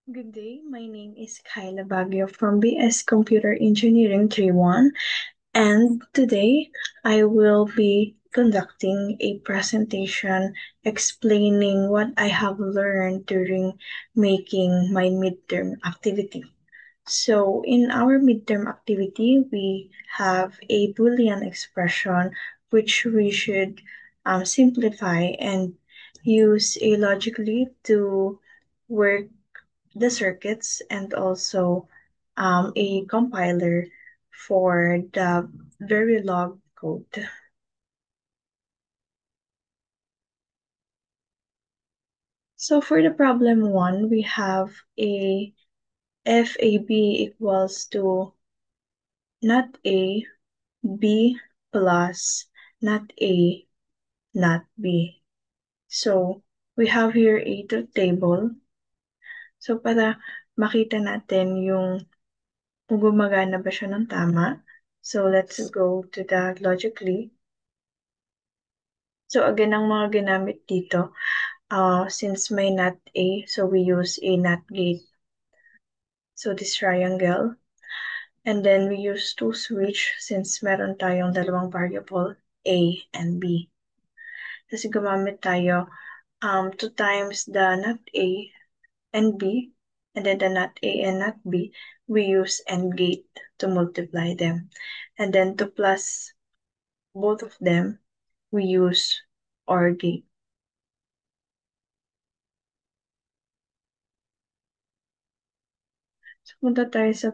Good day, my name is Kyla Baguio from BS Computer Engineering 31, and today I will be conducting a presentation explaining what I have learned during making my midterm activity. So in our midterm activity, we have a Boolean expression which we should simplify and use a logically to work the circuits and also a compiler for the Verilog code. So for the problem one, we have a FAB equals to not A, B plus not A, not B. So we have here a truth table. So para makita natin yung kung gumagana ba siya ng tama. So let's go to the logically. So again, ang mga ginamit dito, since may NOT A, so we use a NOT gate. So this triangle. And then we use to switch since meron tayong dalawang variable, A and B. Kasi gumamit tayo 2 times the NOT A and B, and then the NOT A and NOT B, we use AND gate to multiply them. And then to plus both of them, we use OR gate. So punta tayo sa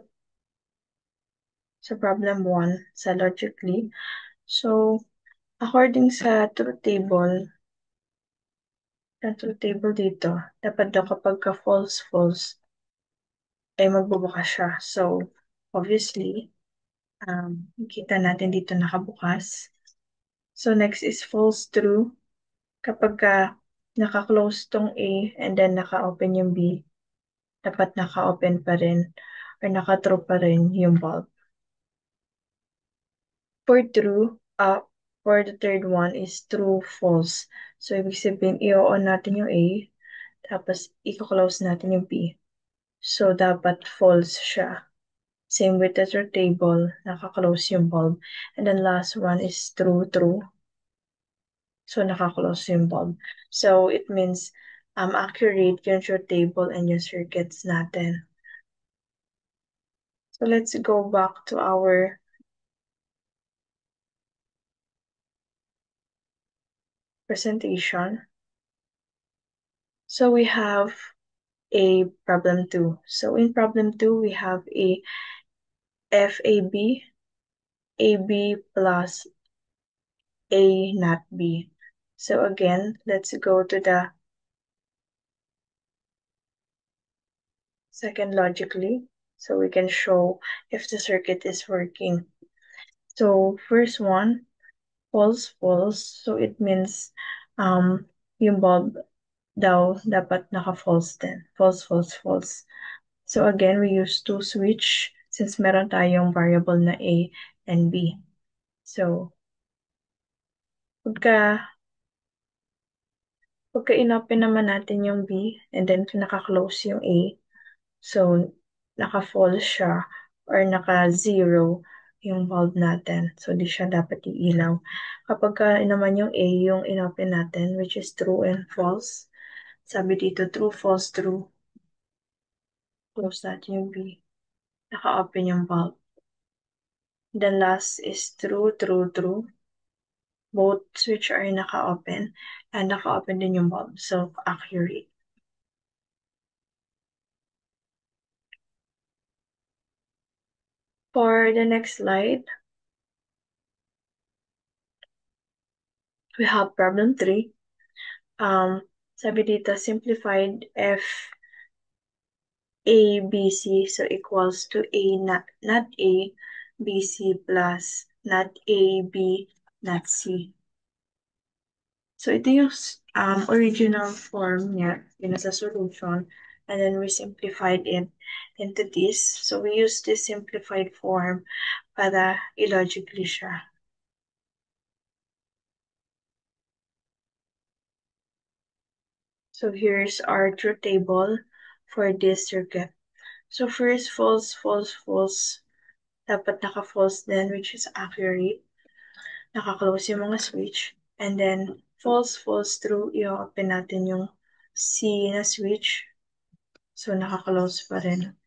problem 1, sa logically. So, according sa truth table, dito, dapat daw kapag ka false, false, ay magbubukas siya. So, obviously, kita natin dito nakabukas. So, next is false true. Kapag ka naka-close tong A and then naka-open yung B, dapat naka-open pa rin or naka-true pa rin yung bulb. For true, for the third one is true, false. So, ibig sabihin, i-on natin yung A, tapos i-close natin yung B. So, dapat false siya. Same with the truth table, naka-close yung bulb. And then last one is true, true. So, naka-close yung bulb. So, it means accurate yung truth table and yung circuits natin. So, let's go back to our presentation. So, we have a problem 2. So, in problem 2, we have a FAB, AB plus A not B. So, again, let's go to the second logically, so we can show if the circuit is working. So first one, false, false. So it means yung bulb daw dapat naka-false din. False, false, false. So again, we use to switch since meron tayong variable na A and B. So pagka inopen naman natin yung B and then naka-close yung A, so naka-false siya or naka-zero yung bulb natin. So, di siya dapat iilaw. Kapag naman yung A, yung inopen natin, which is true and false. Sabi dito, true, false, true. Close natin yung B. Naka-open yung bulb. Then last is true, true, true. Both switch are naka-open and naka-open din yung bulb. So, accurate. For the next slide, we have problem 3. Sabi dito, simplified F A, B, C, so equals to A, not A, B, C plus not A, B, not C. So ito yung original form niya, yun sa solution, and then we simplified it into this. So we use this simplified form para illogically siya. So here's our truth table for this circuit. So first, false, false, false. Dapat naka-false din, which is accurate. Naka-close yung mga switch. And then, false, false, true. I-open natin yung C na switch. So, naka-close pa rin.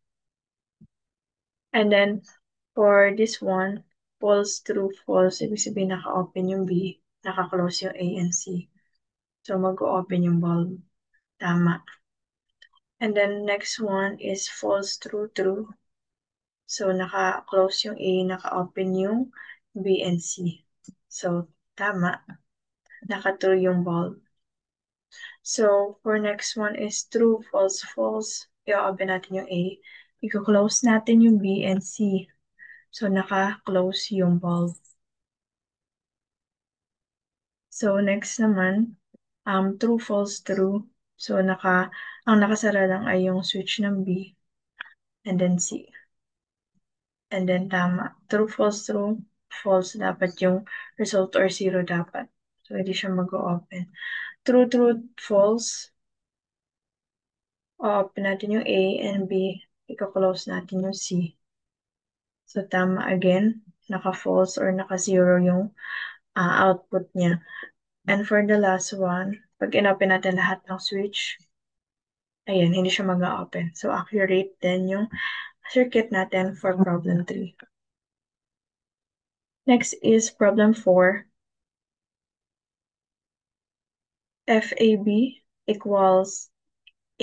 And then, for this one, false, true, false. Ibig sabihin, naka-open yung B. Naka-close yung A and C. So, mag-open yung bulb. Tama. And then, next one is false, true, true. So, naka-close yung A, naka-open yung B and C. So, tama. Naka-true yung bulb. So, for next one is true, false, false. I-open natin yung A. I-close natin yung B and C. So, naka-close yung bulb. So, next naman, true, false, true. So, ang nakasara lang ay yung switch ng B and then C. And then, tama. True, false, true. False dapat yung result or zero dapat. So, hindi siya mag-open. True, true, false. O-open natin yung A and B. I-close natin yung C. So, tama again. Naka-false or naka-zero yung output niya. And for the last one, pag in-open natin lahat ng switch, ayan, hindi siya mag-open. So, accurate din yung circuit natin for problem 3. Next is problem 4. FAB equals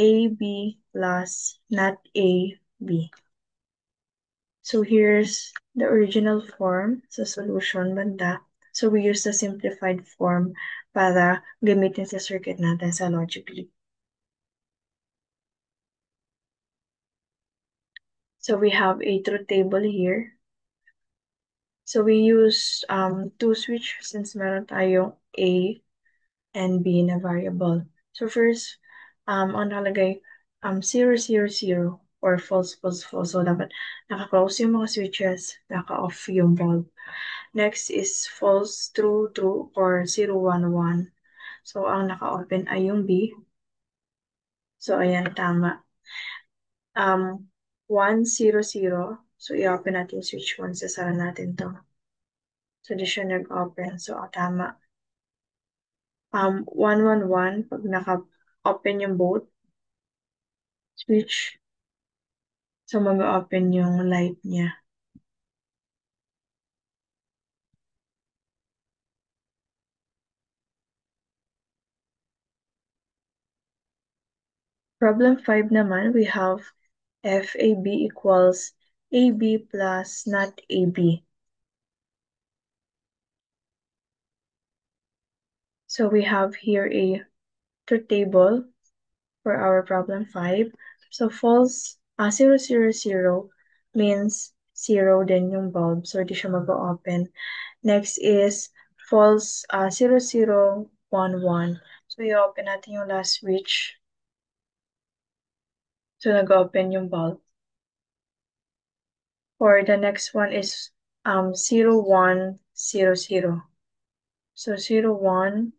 AB plus not AB. So, here's the original form sa solution banda. So, we use the simplified form para gamitin sa circuit natin sa logic leap. So, we have a truth table here. So, we use two switch since meron tayong A and B na variable. So, first, ang nakalagay 0, 0, 0 or false, false, false. So, dapat naka-close yung mga switches, naka-off yung bulb. Next is false, true, true, or 0, 1, 1. So, ang naka-open ay yung B. So, ayan, tama. 1, 0, 0. So, i-open natin yung switch 1. Sasara natin to. So, di siya nag-open. So, tama. 1, 1, 1. Pag naka-open yung both switch, so mag-open yung light niya. Problem 5 naman, we have FAB equals AB plus not AB. So we have here a truth table for our problem 5. So false 0, 0, 0 means 0 din yung bulb. So di siya mag-open. Next is false 0, 0, 1, 1. So i-open natin yung last switch. So nag-open yung bulb. Or the next one is 0, 1, 0, 0. So 0, 1,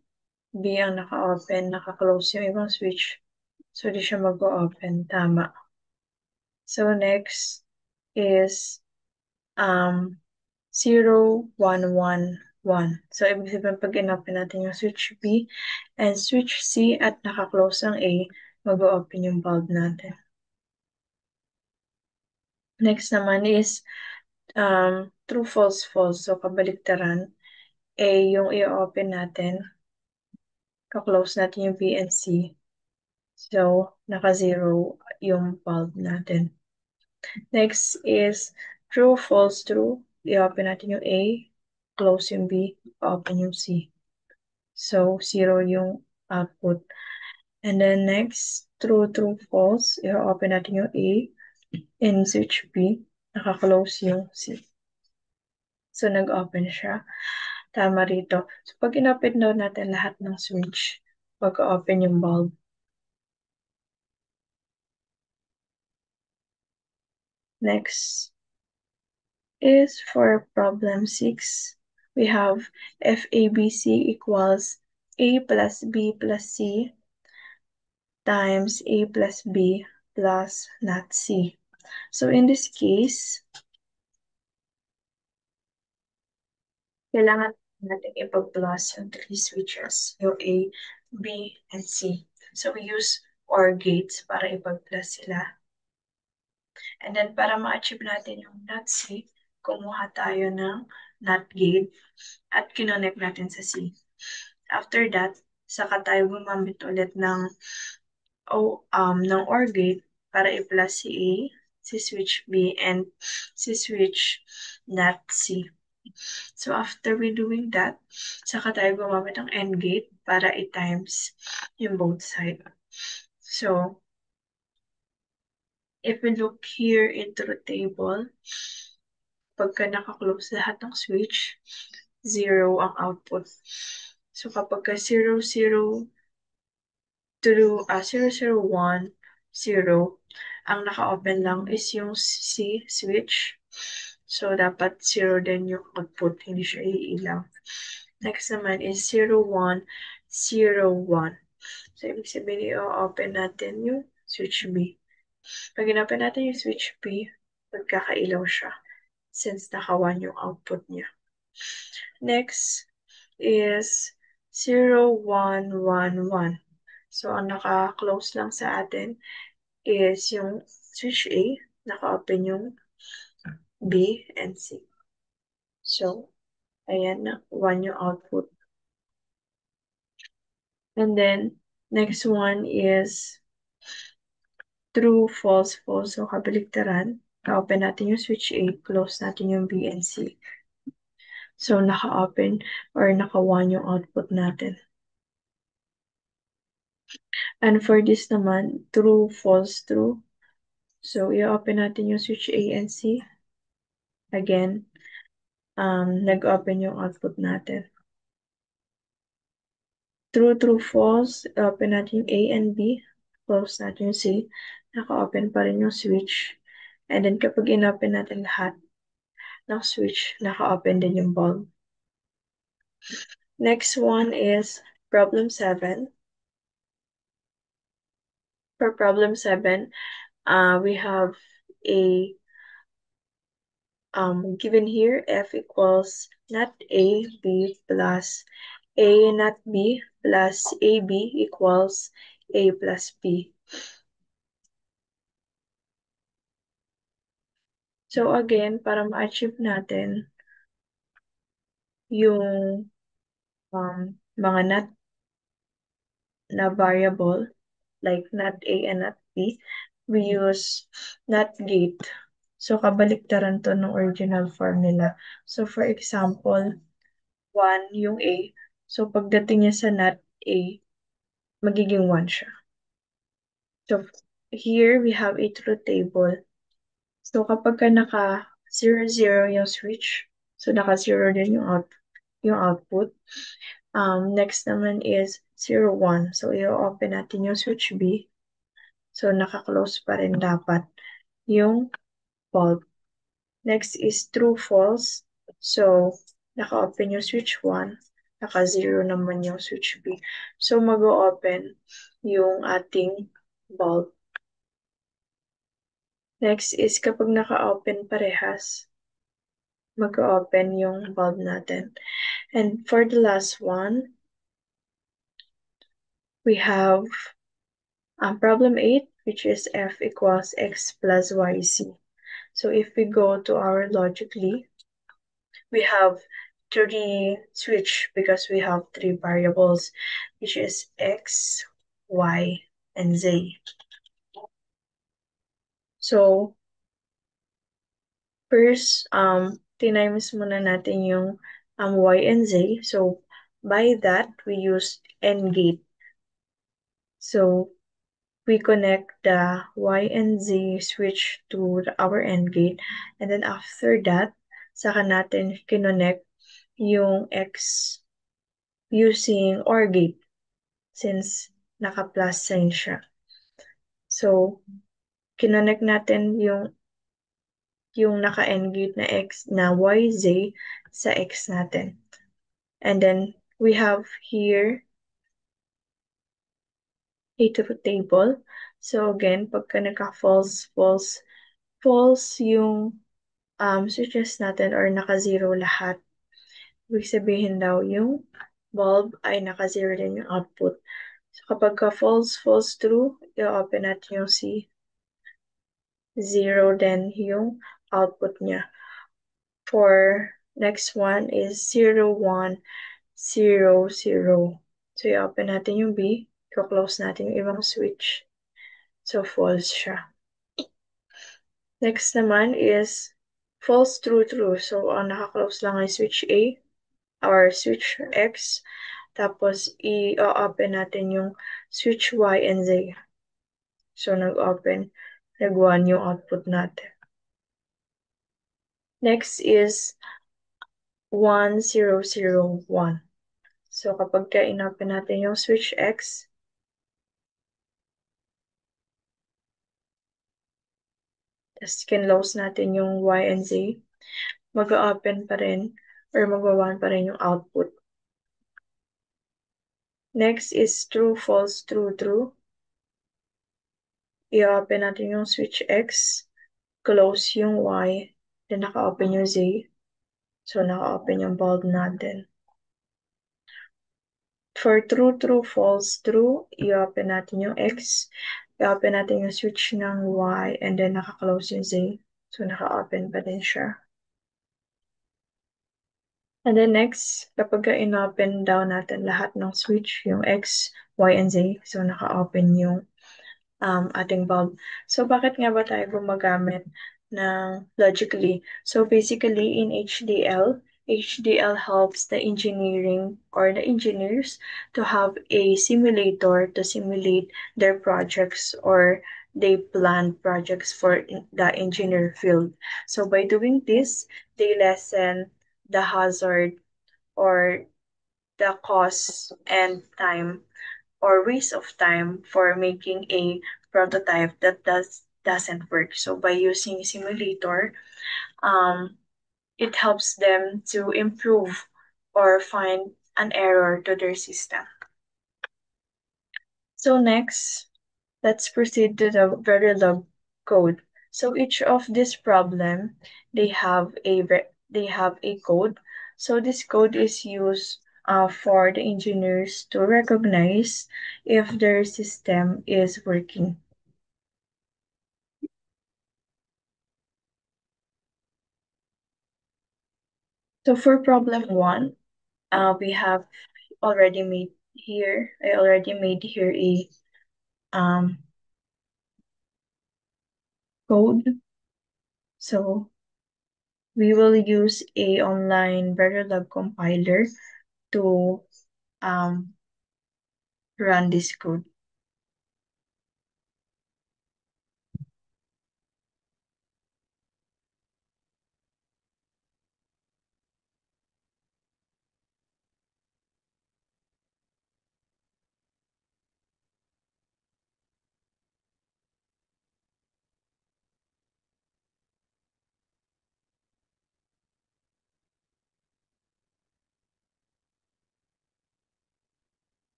B ang naka-open, naka-close yung ibang switch. So di siya mag-open. Tama. So next is 0, 1, 1, 1. So ibig sabihin pag in-open natin yung switch B and switch C at naka-close ang A, mag-open yung bulb natin. Next naman is true, false, false. So kabaliktaran. A yung i-open natin. Ka-close natin yung B and C. So, naka-zero yung bulb natin. Next is true, false, true. I-open natin yung A, close yung B, open yung C. So, 0 yung output. And then next, true, true, false. I-open natin yung A and switch B, naka-close yung C. So, nag-open siya. Tama rito. So, pag in-open daw natin lahat ng switch, mag-open yung bulb. Next is for problem 6. We have FABC equals A plus B plus C times A plus B plus not C. So in this case, kailangan natin ipag-plus yung three switches, yung A, B, and C. So we use OR gates para ipag-plus sila. And then para ma-achieve natin yung not C, kumuha tayo ng not gate at kinonect natin sa C. After that, saka tayo gumamit ulit ng OR gate para i-plus si A, si switch B, and si switch not C. So after we doing that, saka tayo gumamit ng AND gate para i-times yung both side. So, if we look here into the table, pagka naka-close lahat ng switch, 0 ang output. So kapag ka 0, 0, 0, 0, 1, 0, ang naka-open lang is yung C switch. So, dapat 0 din yung output, hindi siya iilaw. Next naman is 0, 1, 0, 1. So, ibig sabihin, i-open natin yung switch B. Pag in-open natin yung switch B, magkakailaw siya since naka-1 yung output niya. Next is 0, 1, 1, 1. So, ang naka-close lang sa atin is yung switch A, naka-open yung B and C. So, ayan na, 1 yung output. And then, next one is true, false, false. So, kabaliktaran. Na-open natin yung switch A, close natin yung B and C. So, naka-open or naka-1 yung output natin. And for this naman, true, false, true. So, i-open natin yung switch A and C. Again, nag-open yung output natin. True, true, false. Open natin yung A and B. Close natin yung C. Naka-open pa rin yung switch. And then kapag in-open natin lahat ng switch, naka-open din yung bulb. Next one is problem 7. For problem 7, we have a given here F equals not A, B plus A not B plus AB equals A plus B. So again, para ma-achieve natin yung mga not na variable like not A and not B, we use not gate. So kabaliktaran to ng original formula. So for example, 1 yung A. So pagdating niya sa not A, magiging 1 siya. So here we have a truth table. So kapag ka naka 0, 0 yung switch, so naka 0 din yung output. Next naman is 0, 1. So i-open natin yung switch B. So naka-close pa rin dapat yung bulb. Next is true, false. So naka-open yung switch 1. Naka-0 naman yung switch B. So mag-open yung ating bulb. Next is kapag naka-open parehas, mag-open yung bulb natin. And for the last one, we have problem 8, which is F equals X plus YZ. So if we go to our logically, we have 3 switch because we have 3 variables, which is X, Y, and Z. So, first, tinimes muna natin yung Y and Z. So, by that, we use AND gate. So, we connect the Y and Z switch to our AND gate. And then after that, saka natin kinonnect yung X using OR gate since naka-plus sign siya. So, kinonnect natin yung naka-AND gate na X na YZ sa X natin. And then, we have here a truth table. So again, pagka naka-false, false, false yung switches natin or naka-zero lahat, ibig sabihin daw yung bulb ay naka-zero din yung output. So kapag ka-false, false, true, i-open natin yung C. Zero din yung output niya. For next one is 0, 1, 0, 0. So i-open natin yung B. I-close natin yung ibang switch. So false siya. Next naman is false, true, true. So ang naka-close lang ay switch A or switch X. Tapos i-open natin yung switch Y and Z. So nag-open, nag-1 yung output natin. Next is 1, 0, 0, 1. So kapag in-open natin yung switch X, tapos kinlose natin yung Y and Z, mag-open pa rin or mag-1 pa rin yung output. Next is true, false, true, true. I-open natin yung switch X, close yung Y, then naka-open yung Z. So naka-open yung bulb natin. For true, true, false, true, i-open natin yung X, i-open natin yung switch ng Y, and then naka-close yung Z. So naka-open pa din siya. And then next, kapag in-open down natin lahat ng switch, yung X, Y, and Z, so naka-open yung ating bulb. So, bakit nga ba tayo gumagamit ng logically? So, basically, in HDL helps the engineering or the engineers to have a simulator to simulate their projects or they plan projects for the engineer field. So, by doing this, they lessen the hazard or the cost and time or waste of time for making a prototype that doesn't work. So by using simulator, it helps them to improve or find an error to their system. So next, let's proceed to the Verilog code. So each of this problem, they have a code. So this code is used for the engineers to recognize if their system is working. So for problem one, we have already made here. I already made here a code. So we will use a online Verilog compiler to um, run this code.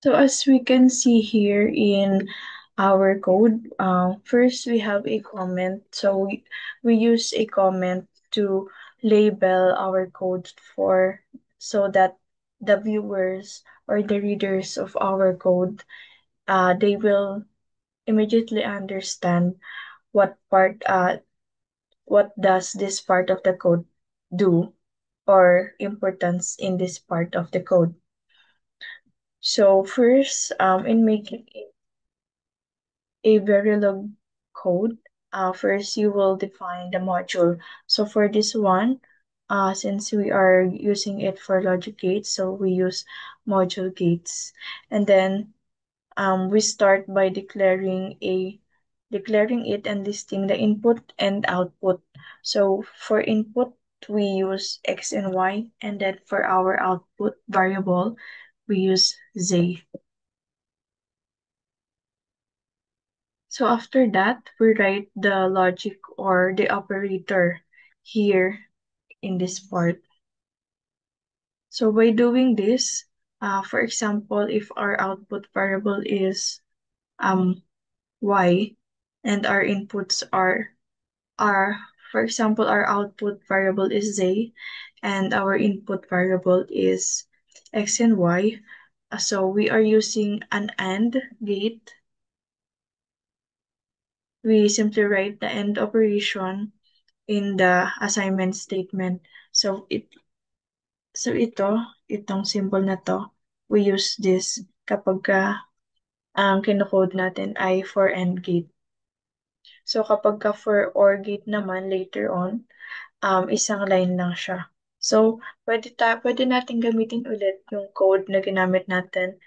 So as we can see here in our code, first we have a comment. So we use a comment to label our code for so that the viewers or the readers of our code, they will immediately understand what part, what does this part of the code do or importance in this part of the code. So first, in making a Verilog code, first you will define the module. So for this one, since we are using it for logic gates, so we use module gates. And then we start by declaring it and listing the input and output. So for input, we use X and Y, and then for our output variable, we use Z. So after that, we write the logic or the operator here in this part. So by doing this, for example, if our output variable is y and our inputs are, for example, our output variable is z and our input variable is x and y. So we are using an AND gate. We simply write the AND operation in the assignment statement. So itong symbol na to, we use this kapag ang kinocode natin ay for AND gate. So kapag for OR gate naman later on, isang line lang siya. So pwede natin gamitin ulit yung code na ginamit natin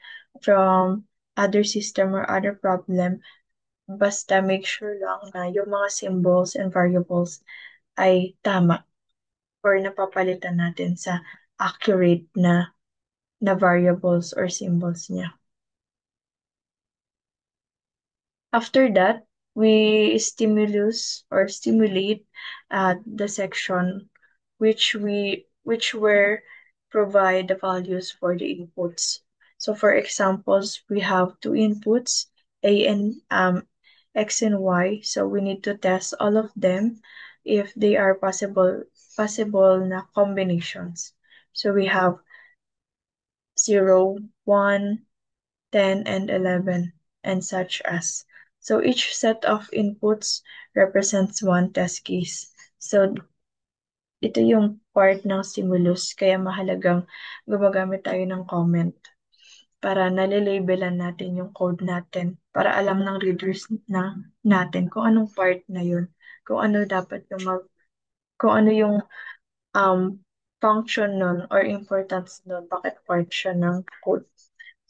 from other system or other problem. Basta make sure lang na yung mga symbols and variables ay tama or napapalitan natin sa accurate na variables or symbols niya. After that, we stimulate the section which were provide the values for the inputs. So for examples, we have two inputs, a and x and y. So we need to test all of them if they are possible na combinations. So we have 0, 1, 10, and 11, and such as. So each set of inputs represents one test case. So ito yung part ng stimulus, kaya mahalagang gumagamit tayo ng comment para nalalabelan natin yung code natin, para alam ng readers natin kung anong part na yun, kung ano dapat kung ano yung function nun or importance nun, bakit part siya ng code.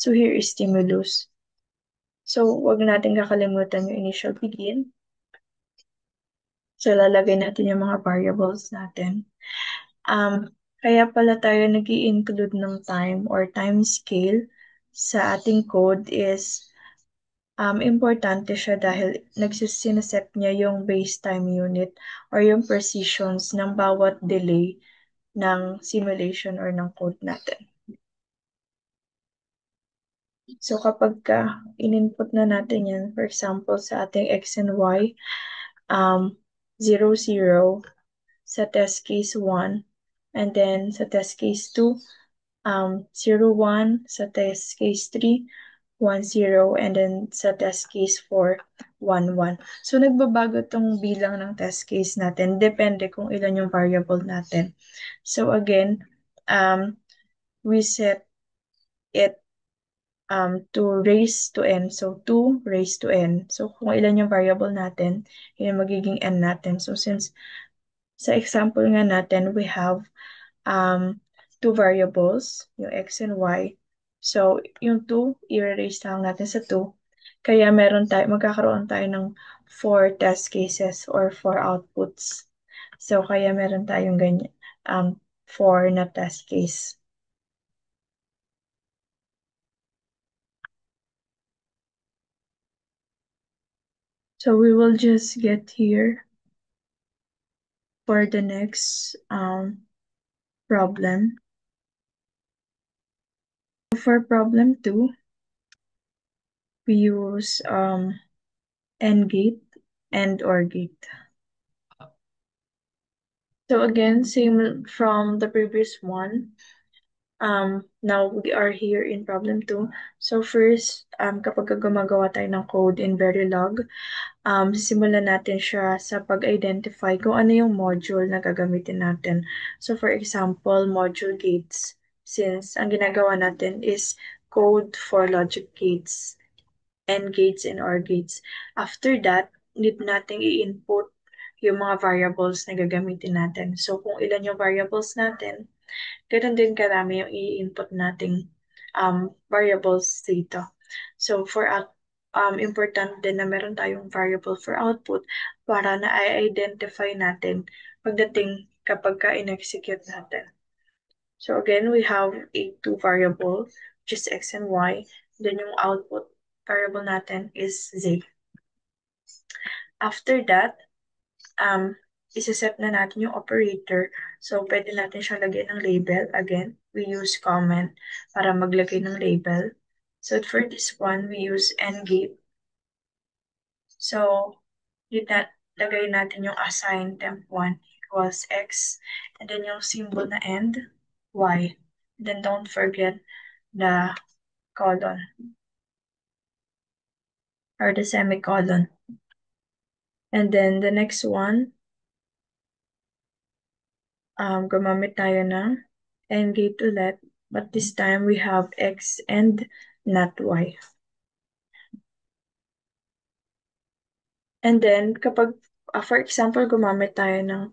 So here is stimulus. So, wag natin kakalimutan yung initial begin. So, lalagay natin yung mga variables natin. Kaya pala tayo nag-i-include ng time or time scale sa ating code is importante siya dahil nagsisineset niya yung base time unit or yung precisions ng bawat delay ng simulation or ng code natin. So kapag in-input na natin yan, for example, sa ating x and y, 0, 0, sa test case 1, and then sa test case 2, 0, 1, sa test case 3, 1, 0, and then sa test case 4, 1, 1. So, nagbabago tong bilang ng test case natin. Depende kung ilan yung variable natin. So, again, we set it to raise to n. So, 2 raised to n. So, kung ilan yung variable natin, yun yung magiging n natin. So, since sa example nga natin, we have two variables, yung x and y. So, yung 2, i-erase lang natin sa 2. Kaya magkakaroon tayo ng 4 test cases or 4 outputs. So, kaya meron tayong ganyan, 4 na test case. So, we will just get here for the next problem. For problem 2, we use AND gate and OR gate. So again, same from the previous one. Now we are here in problem 2. So first, kapag gumagawa tayo ng code in Verilog, simulan natin siya sa pag-identify kung ano yung module na gagamitin natin. So for example, module gates. Since ang ginagawa natin is code for logic gates, AND gates, and OR gates. After that, need natin i-input yung mga variables na gagamitin natin. So kung ilan yung variables natin, ganoon din karami yung i-input nating variables dito. So for important din na meron tayong variable for output para na-identify natin pagdating kapag in-execute natin. So again, we have two variables, which is x and y. Then yung output variable natin is z. After that, isa-set na natin yung operator So, pwede natin siyang lagyan ng label. Again, we use comment para maglagay ng label. So, for this one, we use ngate. So, lagay natin yung assign temp1 equals x, and then yung symbol na end, y. And then don't forget the colon or the semicolon. And then the next one, gumamit tayo ng ngate ulit, but this time we have x and not y. And then, kapag, for example, gumamit tayo ng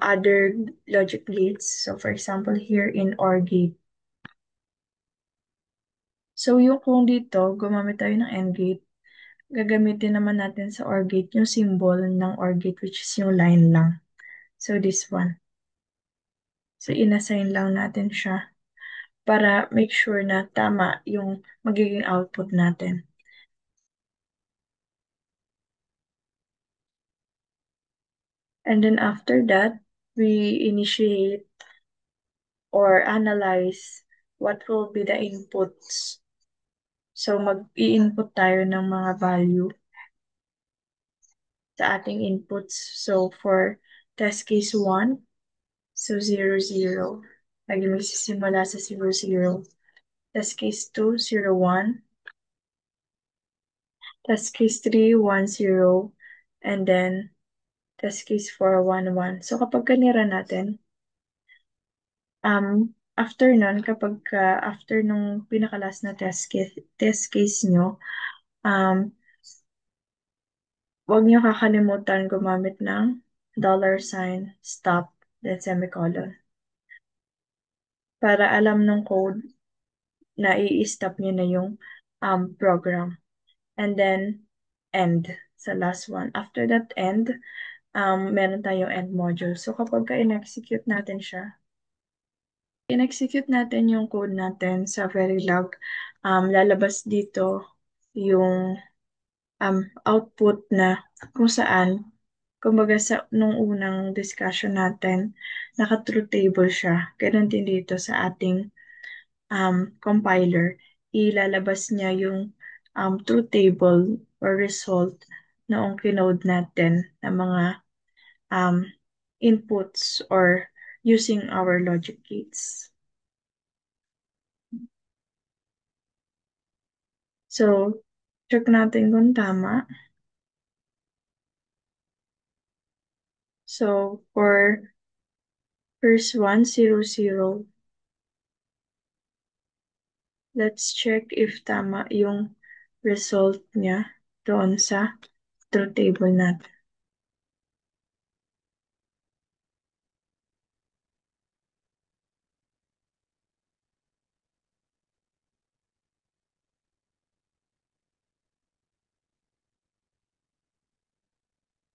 other logic gates. So, for example, here in OR gate. So, yung kung dito, gumamit tayo ng AND gate, gagamitin naman natin sa OR gate yung symbol ng OR gate, which is yung line lang. So, this one. So, inassign lang natin siya para make sure na tama yung magiging output natin. And then after that, we initiate or analyze what will be the inputs. So, mag-i-input tayo ng mga value sa ating inputs. So, for test case 1, so 0, 0. Lagi magsisimula sa 0, 0. Test case 2, 0, 1. Test case 3, 1, 0. And then, test case 4, 1, 1. So, kapag kanira natin, after nun, kapag after nung pinakalas na test case nyo, huwag nyo kakalimutan gumamit ng $sign, stop, then semicolon. Para alam ng code na i-stop nyo na yung program. And then, end sa last one. After that end, meron tayong end module. So, kapag in-execute natin siya, in-execute natin yung code natin sa Verilog, lalabas dito yung output na kung saan, kumbaga sa nung unang discussion natin, naka-truth table siya. Ganun din dito sa ating compiler. Ilalabas niya yung truth table or result noong kinode natin na mga inputs or using our logic gates. So, check natin kung tama. So, for first one, 0, 0, let's check if tama yung result niya doon sa truth table natin.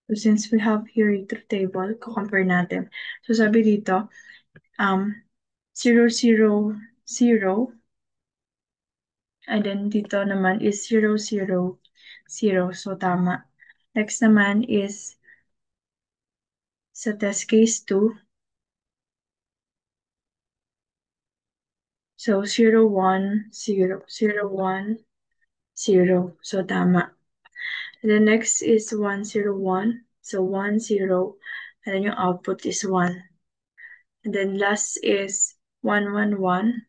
So, since we have here a truth table, compare natin. So, sabi dito, 0, 0, 0, and then dito naman is 0, 0, 0. So, tama. Next naman is sa test case 2. So, 0, 1, 0, 0, 1, 0. So, tama. And then next is 1, 0, 1. So, 1, 0. And then yung output is 1. And then last is 1, 1, 1.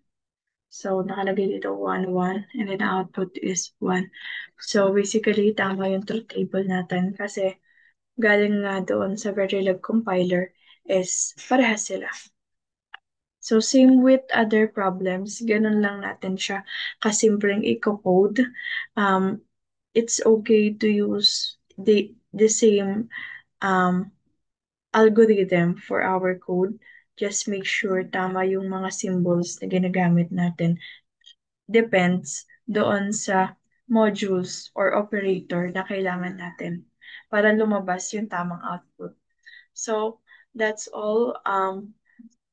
So, nakalagay dito 1, 1. And then the output is 1. So, basically, tama yung truth table natin kasi galing nga doon sa Verilog compiler is parehas sila. So, same with other problems, ganun lang natin siya kasimpleng i-code. It's okay to use the same algorithm for our code. Just make sure tama yung mga symbols na ginagamit natin. Depends doon sa modules or operator na kailangan natin para lumabas yung tamang output. So, that's all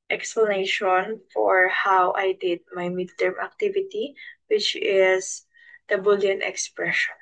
explanation for how I did my midterm activity, which is the Boolean expression.